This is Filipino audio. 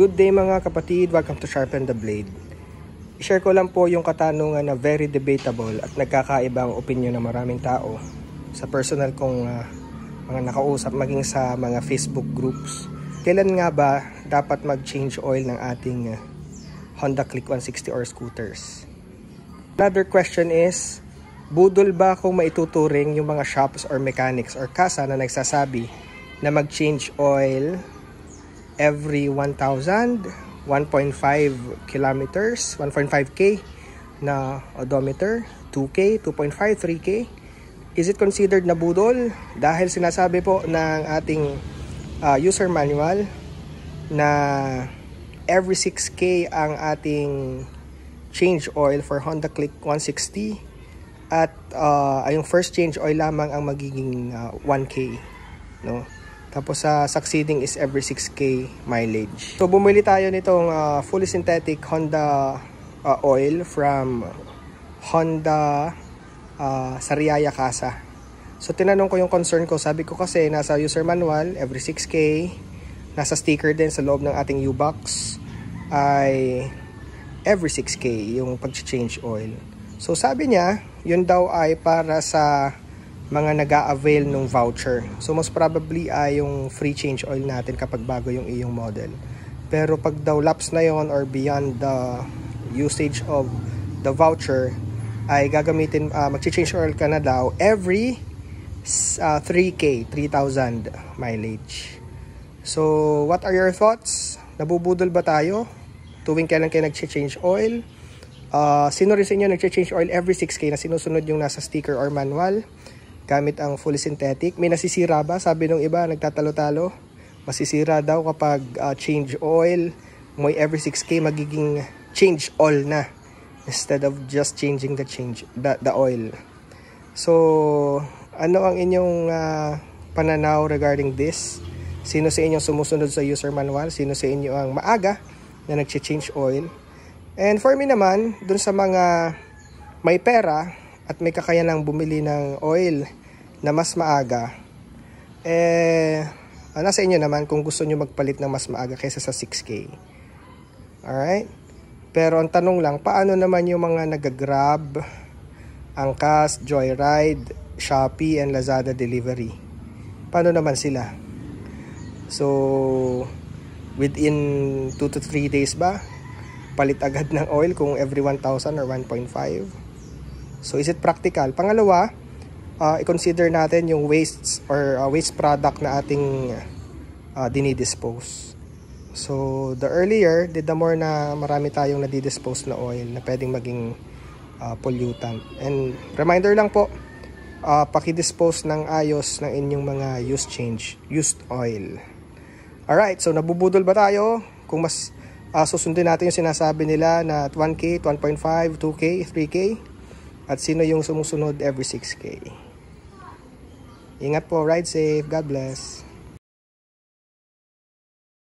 Good day mga kapatid, welcome to Sharpen the Blade. I-share ko lang po yung katanungan na very debatable at nagkakaibang opinion ng maraming tao sa personal kong mga nakausap maging sa mga Facebook groups. Kailan nga ba dapat mag-change oil ng ating Honda Click 160 or scooters? Another question is, budol ba kung maituturing yung mga shops or mechanics or kasa na nagsasabi na mag-change oil every 1,000, 1.5 kilometers, 1.5k na odometer, 2k, 2.5, 3k? Is it considered na budol? Dahil sinasabi po ng ating user manual na every 6k ang ating change oil for Honda Click 160 at yung first change oil lamang ang magiging 1k, no? Tapos sa succeeding is every 6k mileage. So bumili tayo nitong fully synthetic Honda oil from Honda Sariaya Casa. So tinanong ko yung concern ko. Sabi ko kasi nasa user manual every 6k, nasa sticker din sa loob ng ating U-box ay every 6k yung pag-change oil. So sabi niya, yun daw ay para sa mga nag-a-avail ng voucher. So most probably ay yung free change oil natin kapag bago yung iyong model. Pero pag daw lapse na yon or beyond the usage of the voucher, ay gagamitin, mag-change oil ka na daw every 3k, 3,000 mileage. So what are your thoughts? Nabubudol ba tayo tuwing kailan kayo nag-change oil? Sino rin sa inyo nag-change oil every 6k na sinusunod yung nasa sticker or manual gamit ang fully synthetic? May nasisira ba? Sabi nung iba, nagtatalo-talo. Masisira daw kapag change oil. May every 6k magiging change all na instead of just changing the oil. So, ano ang inyong pananaw regarding this? Sino sa inyo sumusunod sa user manual? Sino sa inyo ang maaga na nag-change oil? And for me naman, dun sa mga may pera at may kakayanang bumili ng oil na mas maaga, nasa inyo naman kung gusto nyo magpalit ng mas maaga kaysa sa 6k. Alright? Pero ang tanong lang, paano naman yung mga nag-Grab, Angkas, Joyride, Shopee, and Lazada delivery? Paano naman sila? So, within 2 to 3 days ba? Palit agad ng oil kung every 1,000 or 1.5? So, is it practical? Pangalawa, i-consider natin yung wastes or waste product na ating dinidispose. So, the earlier, the more na marami tayong nadidispose na oil na pwedeng maging pollutant. And reminder lang po, pakidispose ng ayos ng inyong mga used oil. Alright, so nabubudol ba tayo? Kung mas susundin natin yung sinasabi nila na 1k, 1.5, 2k, 3k? At sino yung sumusunod every 6k? Ingat po, ride safe, God bless.